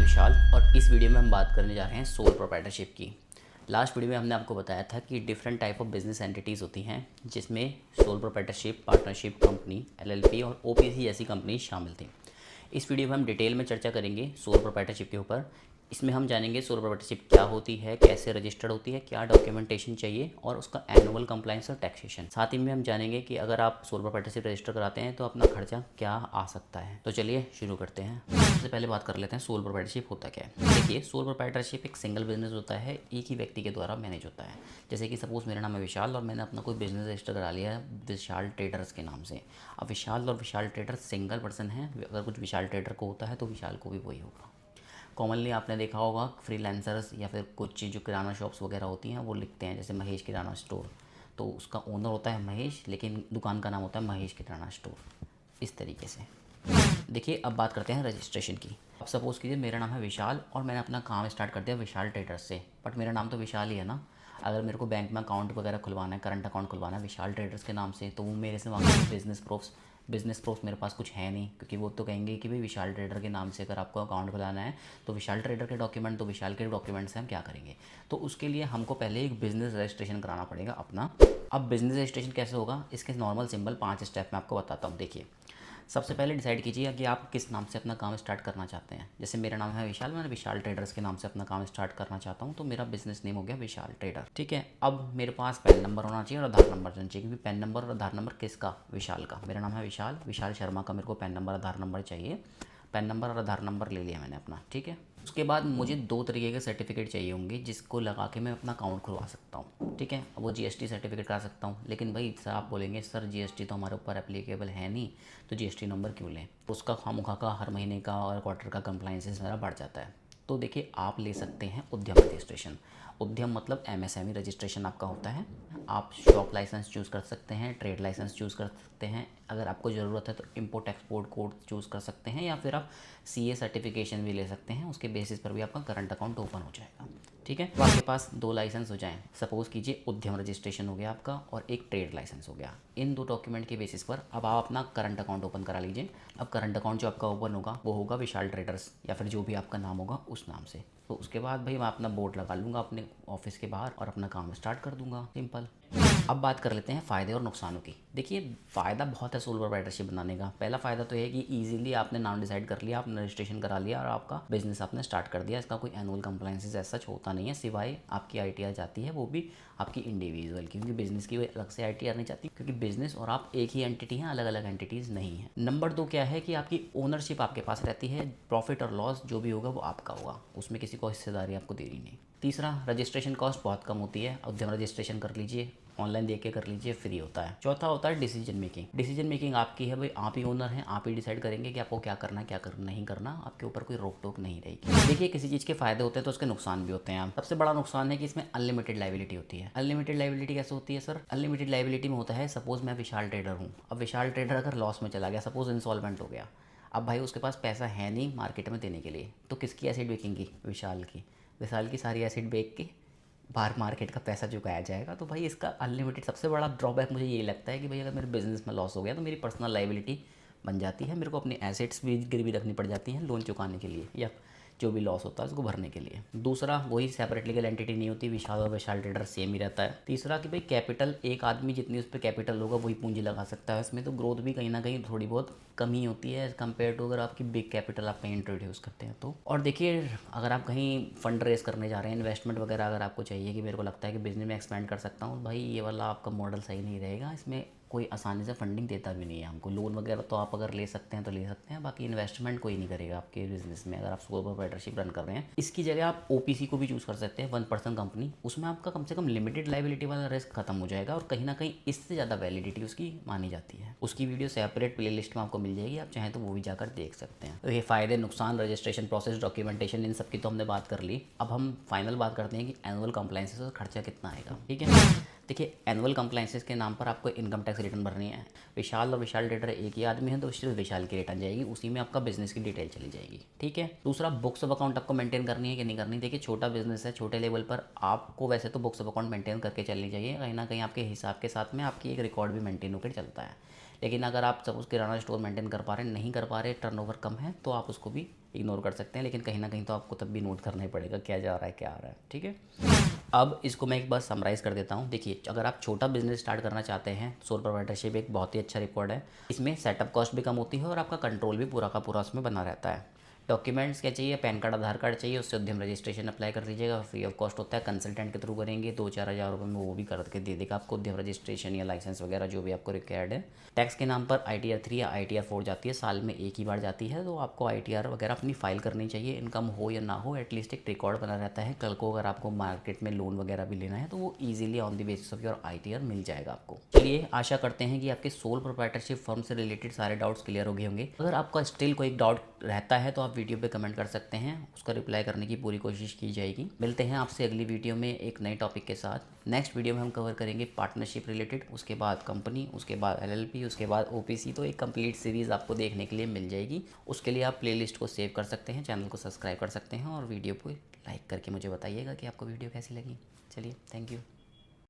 विशाल और इस वीडियो में हम बात करने जा रहे हैं सोल प्रोप्राइटरशिप की। लास्ट वीडियो में हमने आपको बताया था कि different type of business entities होती हैं जिसमें sole proprietorship, partnership company, LLP और ओपीसी जैसी कंपनी शामिल थी। इस वीडियो में हम डिटेल में चर्चा करेंगे सोल प्रोप्राइटरशिप के ऊपर। इसमें हम जानेंगे सोल प्रोप्राइटरशिप क्या होती है, कैसे रजिस्टर्ड होती है, क्या डॉक्यूमेंटेशन चाहिए और उसका एनुअल कंप्लायंस और टैक्सेशन। साथ ही में हम जानेंगे कि अगर आप सोल प्रोप्राइटरशिप रजिस्टर कराते हैं तो अपना खर्चा क्या आ सकता है। तो चलिए शुरू करते हैं। सबसे पहले बात कर लेते हैं सोल प्रोप्राइटरशिप होता क्या है। देखिए, सोल प्रोप्राइटरशिप एक सिंगल बिजनेस होता है, एक ही व्यक्ति के द्वारा मैनेज होता है। जैसे कि सपोज मेरा नाम है विशाल और मैंने अपना कोई बिजनेस रजिस्टर करा लिया है विशाल ट्रेडर्स के नाम से। अब विशाल और विशाल ट्रेडर्स सिंगल पर्सन है, अगर कुछ विशाल ट्रेडर को होता है तो विशाल को भी वही होगा। कॉमनली आपने देखा होगा फ्रीलांसर्स या फिर कुछ जो किराना शॉप्स वगैरह होती हैं वो लिखते हैं, जैसे महेश किराना स्टोर, तो उसका ओनर होता है महेश लेकिन दुकान का नाम होता है महेश किराना स्टोर, इस तरीके से। देखिए, अब बात करते हैं रजिस्ट्रेशन की। अब सपोज़ कीजिए मेरा नाम है विशाल और मैंने अपना काम स्टार्ट कर दिया विशाल ट्रेडर्स से, बट मेरा नाम तो विशाल ही है ना। अगर मेरे को बैंक में अकाउंट वगैरह खुलवाना है, करंट अकाउंट खुलवाना है विशाल ट्रेडर्स के नाम से, तो वो मेरे से मांगेंगे बिजनेस प्रूफ्स मेरे पास कुछ है नहीं, क्योंकि वो तो कहेंगे कि भाई विशाल ट्रेडर के नाम से अगर आपको अकाउंट खुलाना है तो विशाल ट्रेडर के डॉक्यूमेंट, तो विशाल के डॉक्यूमेंट से हम क्या करेंगे। तो उसके लिए हमको पहले एक बिज़नेस रजिस्ट्रेशन कराना पड़ेगा अपना। अब बिज़नेस रजिस्ट्रेशन कैसे होगा, इसके नॉर्मल सिंपल 5 स्टेप में आपको बताता हूँ। देखिए, सबसे पहले डिसाइड कीजिए कि आप किस नाम से अपना काम स्टार्ट करना चाहते हैं। जैसे मेरा नाम है विशाल, मैंने विशाल ट्रेडर्स के नाम से अपना काम स्टार्ट करना चाहता हूं, तो मेरा बिजनेस नेम हो गया विशाल ट्रेडर। ठीक है, अब मेरे पास पैन नंबर होना चाहिए और आधार नंबर होना चाहिए, क्योंकि पैन नंबर और आधार नंबर किसका, विशाल का। मेरा नाम है विशाल, विशाल शर्मा का मेरे को पैन नंबर आधार नंबर चाहिए। पैन नंबर और आधार नंबर ले लिया मैंने अपना। ठीक है, उसके बाद मुझे 2 तरीके के सर्टिफिकेट चाहिए होंगे जिसको लगा के मैं अपना अकाउंट खुलवा सकता हूँ। ठीक है, वो जीएसटी सर्टिफिकेट करा सकता हूँ, लेकिन भाई सर आप बोलेंगे सर जीएसटी तो हमारे ऊपर एप्लीकेबल है नहीं, तो जीएसटी नंबर क्यों लें। उसका खामोखा का हर महीने का और क्वार्टर का कंप्लाइंसेस मेरा बढ़ जाता है। तो देखिए, आप ले सकते हैं उद्यम रजिस्ट्रेशन। उद्यम मतलब एमएसएमई रजिस्ट्रेशन आपका होता है। आप शॉप लाइसेंस चूज़ कर सकते हैं, ट्रेड लाइसेंस चूज़ कर सकते हैं, अगर आपको ज़रूरत है तो इंपोर्ट एक्सपोर्ट कोड चूज़ कर सकते हैं, या फिर आप सीए सर्टिफिकेशन भी ले सकते हैं। उसके बेसिस पर भी आपका करंट अकाउंट ओपन हो जाएगा। ठीक है, तो आपके पास 2 लाइसेंस हो जाएं। सपोज़ कीजिए उद्यम रजिस्ट्रेशन हो गया आपका और एक ट्रेड लाइसेंस हो गया। इन 2 डॉक्यूमेंट के बेसिस पर अब आप अपना करंट अकाउंट ओपन करा लीजिए। अब करंट अकाउंट जो आपका ओपन होगा वो होगा विशाल ट्रेडर्स या फिर जो भी आपका नाम होगा उस नाम से। तो उसके बाद भाई मैं अपना बोर्ड लगा लूँगा अपने ऑफिस के बाहर और अपना काम स्टार्ट कर दूंगा, सिंपल। अब बात कर लेते हैं फ़ायदे और नुकसानों की। देखिए, फ़ायदा बहुत है सोल प्रोप्राइटरशिप बनाने का। पहला फ़ायदा तो है कि इजीली आपने नाम डिसाइड कर लिया, आपने रजिस्ट्रेशन करा लिया और आपका बिजनेस आपने स्टार्ट कर दिया। इसका कोई एनुअल कंप्लाइंसेस ऐसा सच होता नहीं है, सिवाय आपकी आईटीआर जाती है, वो भी आपकी इंडिविजुअल की, क्योंकि बिजनेस की कोई अलग से आईटीआर नहीं जाती, क्योंकि बिजनेस और आप एक ही एंटिटी हैं, अलग अलग एंटिटीज़ नहीं है। नंबर 2 क्या है कि आपकी ओनरशिप आपके पास रहती है, प्रॉफिट और लॉस जो भी होगा वो आपका होगा, उसमें किसी को हिस्सेदारी आपको देनी नहीं। तीसरा, रजिस्ट्रेशन कॉस्ट बहुत कम होती है। उद्यम रजिस्ट्रेशन कर लीजिए, ऑनलाइन देख के कर लीजिए, फ्री होता है। चौथा होता है डिसीजन मेकिंग। डिसीजन मेकिंग आपकी है भाई, आप ही ओनर हैं, आप ही डिसाइड करेंगे कि आपको क्या करना है क्या नहीं करना, आपके ऊपर कोई रोक टोक नहीं रहेगी। देखिए, किसी चीज़ के फायदे होते हैं तो उसके नुकसान भी होते हैं। सबसे बड़ा नुकसान है कि इसमें अनलिमिटेड लाइबिलिटी होती है। अनलिमिटेड लाइबिलिटी कैसे होती है सर? अनलिमिटेड लाइबिलिटी में होता है, सपोज मैं विशाल ट्रेडर हूँ, अब विशाल ट्रेडर अगर लॉस में चला गया, सपोज इंसॉल्वेंट हो गया, अब भाई उसके पास पैसा है नहीं मार्केट में देने के लिए, तो किसकी एसेट बेचेंगी? विशाल की। विशाल की सारी एसेट बेच के बाहर मार्केट का पैसा चुकाया जाएगा। तो भाई इसका अनलिमिटेड सबसे बड़ा ड्रॉबैक मुझे ये लगता है कि भाई अगर मेरे बिजनेस में लॉस हो गया तो मेरी पर्सनल लाइबिलिटी बन जाती है, मेरे को अपनी एसेट्स भी गिरवी रखनी पड़ जाती हैं लोन चुकाने के लिए या जो भी लॉस होता है उसको भरने के लिए। दूसरा, वही सेपरेट लीगल एंटिटी नहीं होती, विशाल और विशाल ट्रेडर सेम ही रहता है। तीसरा कि भाई कैपिटल, एक आदमी जितनी उस पर कैपिटल होगा वही पूंजी लगा सकता है, इसमें तो ग्रोथ भी कहीं ना कहीं थोड़ी बहुत कमी होती है कंपेयर टू अगर आपकी बिग कैपिटल आप कहीं इंट्रोड्यूस करते हैं तो। और देखिए, अगर आप कहीं फंड रेस करने जा रहे हैं, इन्वेस्टमेंट वगैरह अगर आपको चाहिए कि मेरे को लगता है कि बिजनेस में एक्सपेंड कर सकता हूँ, भाई ये वाला आपका मॉडल सही नहीं रहेगा। इसमें कोई आसानी से फंडिंग देता भी नहीं है हमको। लोन वगैरह तो आप अगर ले सकते हैं तो ले सकते हैं, बाकी इन्वेस्टमेंट कोई नहीं करेगा आपके बिजनेस में अगर आप सोल प्रोप्राइटरशिप रन कर रहे हैं। इसकी जगह आप ओपीसी को भी चूज़ कर सकते हैं, 1 पर्सन कंपनी। उसमें आपका कम से कम लिमिटेड लाइबिलिटी वाला रिस्क खत्म हो जाएगा और कहीं ना कहीं इससे ज़्यादा वैलिडिटी उसकी मानी जाती है। उसकी वीडियो सेपरेट प्लेलिस्ट में आपको मिल जाएगी, आप चाहें तो वो भी जाकर देख सकते हैं। तो ये फ़ायदे, नुकसान, रजिस्ट्रेशन प्रोसेस, डॉक्यूमेंटेशन, इन सब की तो हमने बात कर ली। अब हम फाइनल बात करते हैं कि एनुअल कंप्लाइंसेस और खर्चा कितना आएगा। ठीक है, देखिए, एनुअल कंप्लाइंसेस के नाम पर आपको इनकम टैक्स रिटर्न भरनी है। विशाल और विशाल ट्रेडर एक ही आदमी है तो सिर्फ विशाल की रिटर्न जाएगी, उसी में आपका बिजनेस की डिटेल चली जाएगी। ठीक है, दूसरा, बुक्स ऑफ अकाउंट आपको मेंटेन करनी है कि नहीं करनी। देखिए, छोटा बिजनेस है, छोटे लेवल पर आपको वैसे तो बुक्स ऑफ अकाउंट मेंटेन करके चलनी चाहिए, कहीं ना कहीं आपके हिसाब के साथ में आपकी एक रिकॉर्ड भी मेंटेन होकर चलता है। लेकिन अगर आप सपोज किराना स्टोर मेंटेन कर पा रहे हैं, नहीं कर पा रहे, टर्नओवर कम है, तो आप उसको भी इग्नोर कर सकते हैं, लेकिन कहीं ना कहीं तो आपको तब भी नोट करना ही पड़ेगा क्या जा रहा है क्या आ रहा है। ठीक है, अब इसको मैं एक बार समराइज़ कर देता हूँ। देखिए, अगर आप छोटा बिजनेस स्टार्ट करना चाहते हैं, सोल प्रोप्राइटरशिप एक बहुत ही अच्छा रिकॉर्ड है। इसमें सेटअप कॉस्ट भी कम होती है और आपका कंट्रोल भी पूरा का पूरा उसमें बना रहता है। डॉक्यूमेंट्स क्या चाहिए, पैन कार्ड आधार कार्ड चाहिए, उससे उद्यम रजिस्ट्रेशन अप्लाई कर दीजिएगा, फ्री ऑफ कॉस्ट होता है। कंसल्टेंट के थ्रू करेंगे 2-4 हज़ार रुपये में वो भी करके दे देगा आपको उद्यम रजिस्ट्रेशन या लाइसेंस वगैरह जो भी आपको रिक्वायर्ड है। टैक्स के नाम पर ITR 3 या ITR 4 जाती है, साल में एक ही बार जाती है, तो आपको ITR वगैरह अपनी फाइल करनी चाहिए। इनकम हो या ना हो, एटलीस्ट एक रिकॉर्ड बना रहता है। कल को अगर आपको मार्केट में लोन वगैरह भी लेना है तो वो easily on the basis of your ITR मिल जाएगा आपको। चलिए, आशा करते हैं कि आपके सोल प्रोप्राइटरशिप फर्म से रिलेटेड सारे डाउट्स क्लियर हो गए होंगे। अगर आपका स्टिल कोई डाउट रहता है तो आप वीडियो पे कमेंट कर सकते हैं, उसका रिप्लाई करने की पूरी कोशिश की जाएगी। मिलते हैं आपसे अगली वीडियो में एक नए टॉपिक के साथ। नेक्स्ट वीडियो में हम कवर करेंगे पार्टनरशिप रिलेटेड, उसके बाद कंपनी, उसके बाद LLP, उसके बाद OPC। तो एक कंप्लीट सीरीज़ आपको देखने के लिए मिल जाएगी। उसके लिए आप प्लेलिस्ट को सेव कर सकते हैं, चैनल को सब्सक्राइब कर सकते हैं और वीडियो को लाइक करके मुझे बताइएगा कि आपको वीडियो कैसी लगी। चलिए, थैंक यू।